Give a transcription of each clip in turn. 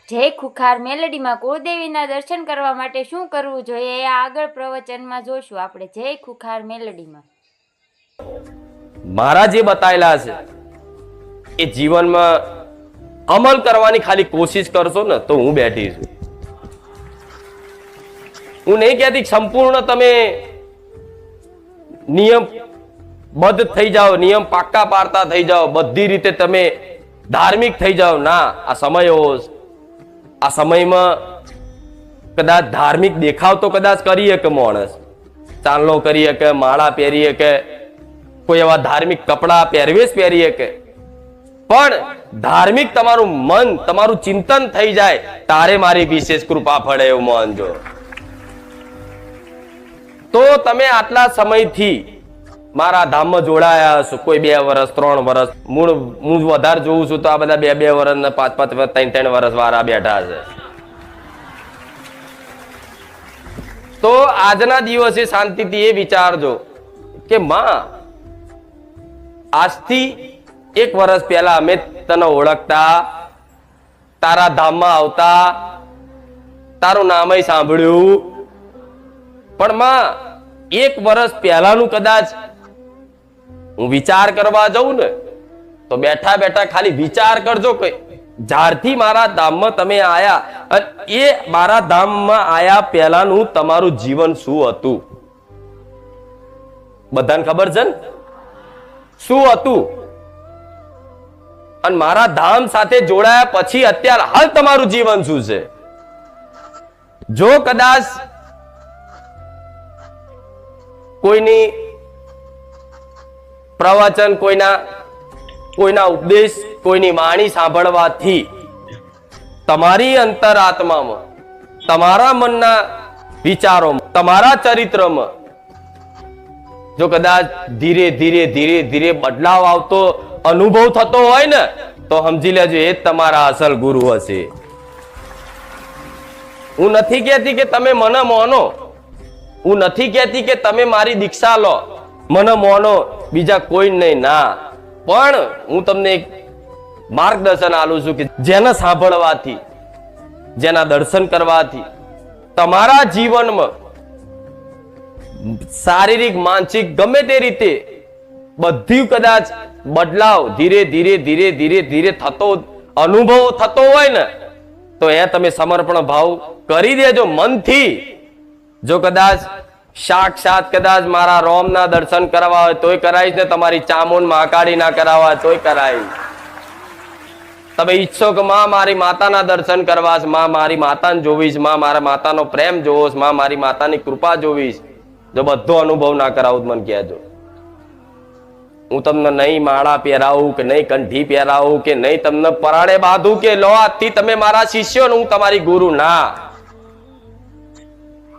જય ખુખાર મેલડીમાં કુળદેવીના દર્શન કરવા માટે શું કરવું જોઈએ એ આગળ પ્રવચનમાં જોશું આપણે જય ખુખાર મેલડીમાં। મારા જે બતાયેલા છે એ જીવનમાં અમલ કરવાની ખાલી કોશિશ કરશો ને તો હું બેઠી છું। હું નહીં કહેતી સંપૂર્ણ તમે નિયમબદ્ધ થઈ જાઓ, નિયમ પાક્કા પાડતા થઈ જાઓ, બધી રીતે તમે ધાર્મિક થઈ જાઓ ના। આ સમયમાં કદાચ ધાર્મિક દેખાવ તો કદાચ કરીએ કે માણસ ચાંદલો કરીએ કે માળા પહેરીએ કે કોઈ એવા ધાર્મિક કપડા પહેરવેશ પહેરીએ કે, પણ ધાર્મિક તમારું મન તમારું ચિંતન થઈ જાય તારે મારી વિશેષ કૃપા ફળે એવું માનજો। તો તમે આટલા સમયથી મારા ધામમાં જોડાયા છો, કોઈ 2 વર્ષ 3 વર્ષ, હું વધારે જોઉં છું તો આ બધા 2 વર્ષ ને 5 વર્ષ 3 વર્ષ વાળા બેઠા છે। તો આજના દિવસે શાંતિથી એ વિચારજો કે માં આજથી 1 વર્ષ પહેલા અમે તને ઓળખતા, તારા ધામમાં આવતા, તારું નામય સાંભળ્યું, પણ માં 1 વર્ષ પહેલાનું કદાચ હું વિચાર કરવા જાઉં ને તો બેઠા બેઠા ખાલી વિચાર કરજો કે જ્યારથી મારા ધામમાં તમે આયા અને એ મારા ધામમાં આયા પહેલાનું તમારું જીવન શું હતું, બધાને ખબર છે ને શું હતું, અને મારા ધામ સાથે જોડાયા પછી અત્યારે હાલ તમારું જીવન શું છે। જો કદાચ કોઈની પ્રવચન, કોઈના ઉપદેશ, કોઈની વાણી સાંભળવાથી તમારી અંતરાત્મામાં, તમારા મનના વિચારોમાં, તમારા ચરિત્રમાં જો કદાચ ધીરે ધીરે ધીરે ધીરે બદલાવ આવતો અનુભવ થતો હોય ને તો સમજી લેજો એ તમારા અસલ ગુરુ હશે। હું નથી કહેતી કે તમે મને માનો, હું નથી કહેતી કે તમે મારી દીક્ષા લો, મને માનો, બીજા કોઈ નહીં ના, પણ હું તમને એક માર્ગદર્શન આલું છું કે જેને સાંભળવાથી, જેના દર્શન કરવાથી તમારા જીવનમાં શારીરિક માનસિક ગમે તે રીતે બધી કદાચ બદલાવ ધીરે ધીરે ધીરે ધીરે ધીરે થતો અનુભવ થતો હોય ને તો એ તમે સમર્પણ ભાવ કરી દેજો મનથી। જો કદાચ સાક્ષાત કદાચ મારા રોમના દર્શન કરવા હોય તોય કરાઈશ ને, તમારી ચામુંડ મહાકાળી ના કરાવવા તોય કરાઈશ। તમે ઈચ્છો કે માં મારી માતાના દર્શન કરવા છે, માં મારી માતાને જોવીશ, માં મારા માતાનો પ્રેમ જોવીશ, માં મારી માતાની કૃપા જોવીશ, જો બધો અનુભવ ના કરાવું મને કહેજો। હું તમને નહીં માળા પહેરાવું કે નહીં કંઠી પહેરાવું કે નહીં તમને પરાણે બાંધું કે લો આજથી તમે મારા શિષ્યો, હું તમારી ગુરુ ના।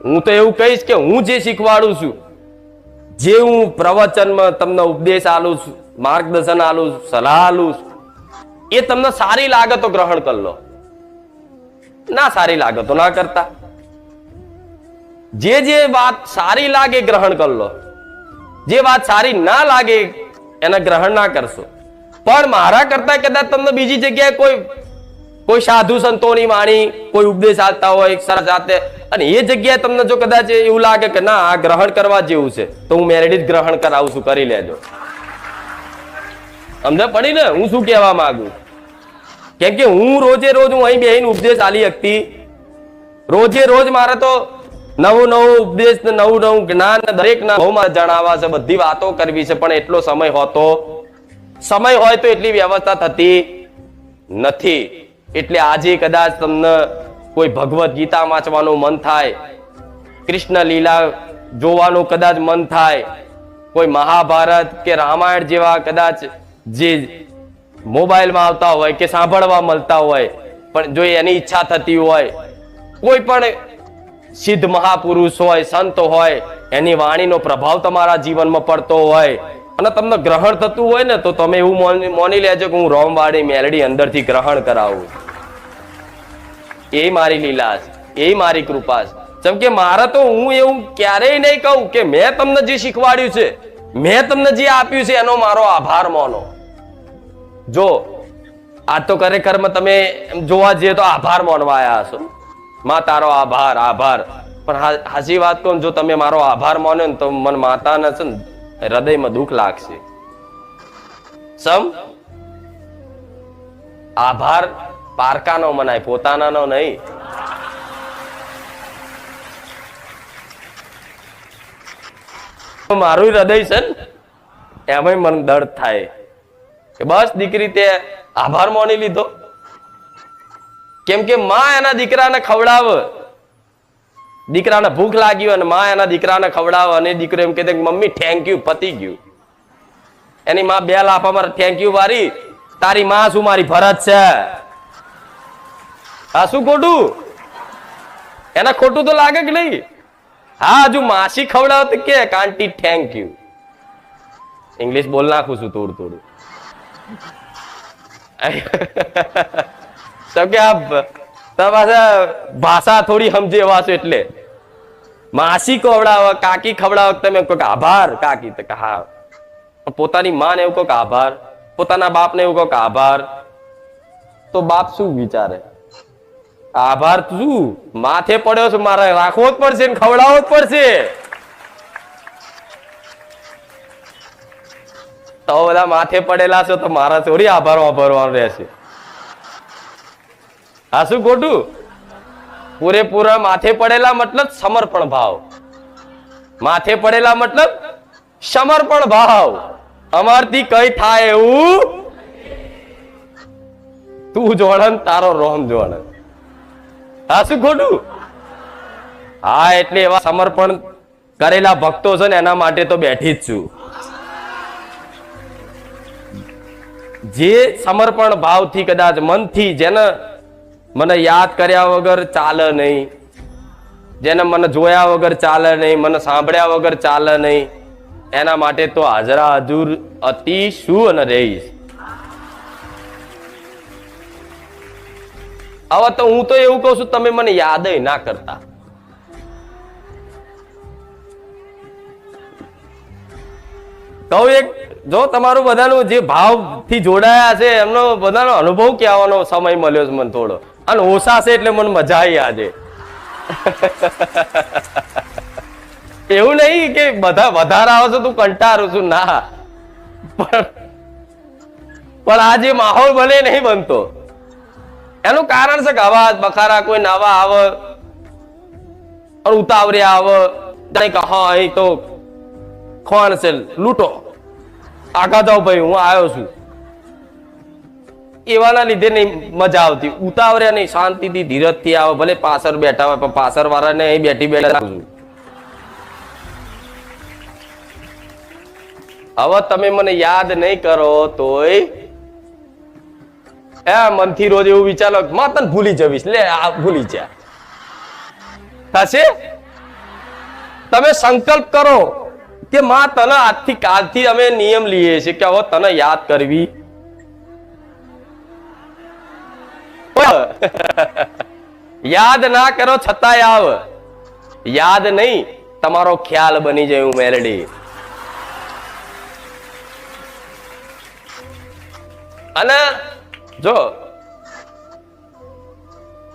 હું તો એવું કહીશ કે હું જે શીખવાડું છું, જે હું પ્રવચનમાં તમને ઉપદેશ આલું છું, માર્ગદર્શન આલું છું, સલાહ આલું છું, એ તમને સારી લાગે તો ગ્રહણ કરી લો, ના સારી લાગે તો ના કરતા। જે વાત સારી લાગે ગ્રહણ કરી લો, જે વાત સારી ના લાગે એને ગ્રહણ ના કરશો। પણ મારા કરતા કદાચ તમને બીજી જગ્યાએ કોઈ સાધુ સંતોની વાણી, કોઈ ઉપદેશ આપતા હોય સરસ જાતે, અને એ જગ્યાએ તમને જો કદાચ એવું લાગે કે ના આ ગ્રહણ કરવા જેવું છે તો હું મેલેડી જ ગ્રહણ કરાવું છું, કરી લેજો। સમજ પડી ને હું શું કહેવા માંગુ? કેમ કે હું રોજે રોજ હું અહીં બેહીને ઉપદેશ આલી શકતી, રોજે રોજ મારે તો નવું ઉપદેશ, નવું જ્ઞાન દરેકના ભાવમાં જણાવવા છે, બધી વાતો કરવી છે, પણ એટલો સમય હોય તો એટલી વ્યવસ્થા થતી નથી। એટલે આજે કદાચ તમને કોઈ ભગવદ ગીતા વાંચવાનું મન થાય, કૃષ્ણ લીલા જોવાનું કદાચ મન થાય, કોઈ મહાભારત કે રામાયણ જેવા કદાચ જે મોબાઈલમાં આવતા હોય કે સાંભળવા મળતા હોય, પણ જો એની ઈચ્છા થતી હોય, કોઈ પણ સિદ્ધ મહાપુરુષ હોય, સંત હોય, એની વાણીનો પ્રભાવ તમારા જીવનમાં પડતો હોય અને તમને ગ્રહણ થતું હોય ને તો તમે એવું માની લેજો કે હું રોમવાળી મેલડી અંદરથી ગ્રહણ કરાવું, એ મારી લીલા છે, એ મારી કૃપા છે। જેમ કે મારા તો હું એવું ક્યારેય નહીં કહું કે મેં તમને જે શીખવાડ્યું છે, મેં તમને જે આપ્યું છે એનો મારો આભાર માનો। જો આ તો ખરેખરમાં તમે જોવા જઈએ તો આભાર માનવા આવ્યા હશો. માં તારો આભાર આભાર. પણ હાચી વાત કહું, જો તમે મારો આભાર માનો ને તો મને માતાને છે ને હૃદયમાં દુઃખ લાગશે. સમ આભાર પારકાનો મનાય, પોતાનાનો નહીં. મારું હૃદય છે ને એમાં મને દર્દ થાય કે બસ દીકરી તે આભાર માની લીધો. કેમ કે માં એના દીકરાને ખવડાવે, દીકરાને ભૂખ લાગી અને માં એના દીકરાને ખવડાવે અને દીકરો એમ કહે મમ્મી થેન્ક યુ, પતી ગયું. એની માં બે લાફા મારે થેન્ક યુ વારી, તારી માં શું મારી ફરજ છે? આ શું ખોટું? એના ખોટું તો લાગે કે નહીં? હા, હજુ માસી ખવડાવે તો કે આંટી થેન્ક યુ. ઇંગ્લિશ બોલ નાખું છું થોડું થોડું. ભાષા થોડી સમજે એવા છો એટલે માસી ખવડાવે, કાકી ખવડાવે, તમે કહો આભાર કાકી, તો હા. પોતાની માને એવું કહો કે આભાર, પોતાના બાપને એવું કહો કે આભાર, તો બાપ શું વિચારે? આભાર શું માથે પડ્યો છે, મારે રાખવો જ પડશે ને ખવડાવવો જ પડશે. તો બધા માથે પડેલા છો તો મારા થોડી આભાર વાપરવાનું રહેશે. હા, શું ખોટું? પૂરેપૂરા માથે પડેલા મતલબ સમર્પણ ભાવ. માથે પડેલા મતલબ સમર્પણ ભાવ. અમારથી કઈ થાય એવું તું જોડન તારો રોમ જોડન. હા, શું ખોટું? હા, એટલે એવા સમર્પણ કરેલા ભક્તો છે ને એના માટે તો બેઠી જ છું. જે સમર્પણ ભાવથી કદાચ મનથી જેને મને યાદ કર્યા વગર ચાલે નહીં, જેને મને જોયા વગર ચાલે નહીં, મને સાંભળ્યા વગર ચાલે નહીં, એના માટે તો હાજરા હજુર અતિ શું અને રહીશ. હવે તો હું તો એવું કહું છું, તમે મને યાદ ના કરતા. કહું એક, જો તમારું બધાનું જે ભાવથી જોડાયા છે એમનો બધાનો અનુભવ કહેવાનો સમય મળ્યો છે મને થોડો, અને ઓછા છે એટલે મને મજા આવી આજે. એવું નહીં કે બધા વધારે આવે છે તું કંટાળું છું, ના. પણ આ જે માહોલ બને નહીં બનતો એનું કારણ છે કે અવાજ બખારા કોઈ નવા આવે અને ઉતાવળિયા આવે, કે હા અહીં તો ખોણ છે લૂંટો, આગા જાઓ ભાઈ હું આવ્યો છું, એવાના લીધે નહીં મજા આવતી. ઉતાવળ્યા નહીં, શાંતિથી ધીરજથી આવે. ભલે પાછળ બેઠા હોય પણ પાછળ વાળાને અહીં બેઠી બેઠા છું. હવે તમે મને યાદ નહીં કરો તોય મનથી રોજ એવું વિચારો માં તને ભૂલી જવીશ, લે આ ભૂલી જા થશે. તમે સંકલ્પ કરો કે માં તને આજથી કાલથી અમે નિયમ લઈએ છીએ કે હવે તને યાદ કરવી. યાદ ના કરો છતાંય આવે, યાદ નહીં તમારો ખ્યાલ બની જાય. હું મેલડી અને જો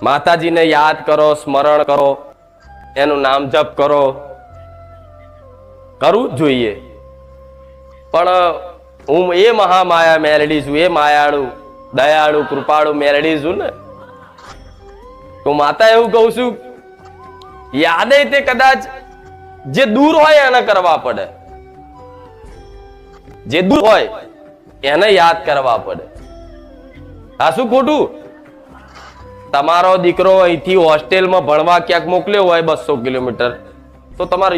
માતાજીને યાદ કરો, સ્મરણ કરો, એનું નામ જપ કરો, કરવું જ જોઈએ. પણ હું એ મહામાયા મેલડી છું, એ માયાળુ દયાળુ કૃપાળુ મેલડી છું ને, તો માતા એવું કહું છું, યાદે તે કદાચ જે દૂર હોય એને કરવા પડે, જે દૂર હોય એને યાદ કરવા પડે. આ શું ખોટું? તમારો દીકરો અહીંથી હોસ્ટેલમાં ભણવા ક્યાંક મોકલ્યો હોય 200 કિલોમીટર, તો તમારે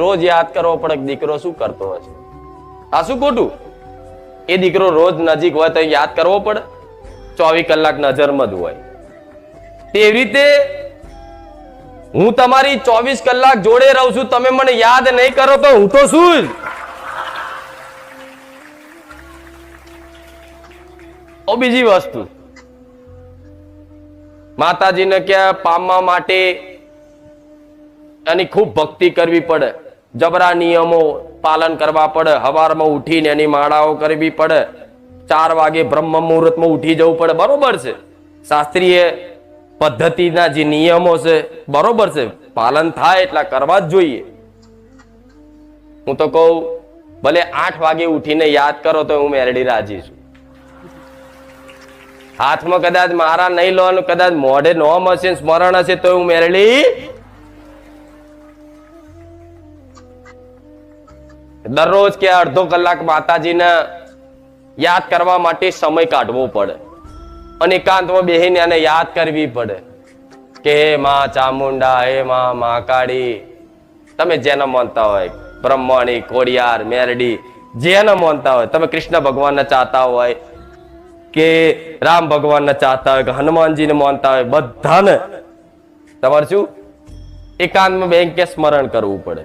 રોજ યાદ કરવો પડે કે દીકરો શું કરતો હશે. આ શું ખોટું? એ દીકરો રોજ નજીક હોય તો યાદ કરવો પડે, 24 કલાક નજરમાં જ હોય. તેવી રીતે હું તમારી 24 કલાક જોડે રહું છું, તમે મને યાદ નહીં કરો તો હું તો શું જ. બીજી વસ્તુ, માતાજીને ક્યાં પામવા માટે એની ખૂબ ભક્તિ કરવી પડે, જબરા નિયમો પાલન કરવા પડે, હવારમાં ઉઠીને એની માળાઓ કરવી પડે, 4 વાગે બ્રહ્મ મુહૂર્તમાં ઉઠી જવું પડે, બરોબર છે. શાસ્ત્રીય પદ્ધતિના જે નિયમો છે બરોબર છે, પાલન થાય એટલા કરવા જ જોઈએ. હું તો કહું ભલે 8 વાગે ઉઠીને યાદ કરો તો હું મેરડી રાજી છું. હાથમાં કદાચ મારા નહીં લો, કદાચ મોઢે નોમ હશે, સ્મરણ હશે તો હું મેરડી. દરરોજ કે અડધો કલાક માતાજીને યાદ કરવા માટે સમય કાઢવો પડે અને એકાંતમાં બેહીને એને યાદ કરવી પડે કે હે માં ચામુંડા, હે માં મહાકાળી, તમે જેને માનતા હોય, બ્રહ્મણી, ખોડિયાર, મેરડી, જેને માનતા હોય, તમે કૃષ્ણ ભગવાનને ચાહતા હોય કે રામ ભગવાનને ચાહતા હોય કે હનુમાનજીને માનતા હોય, બધાને તમારે શું એકાંતમાં બેંકે સ્મરણ કરવું પડે.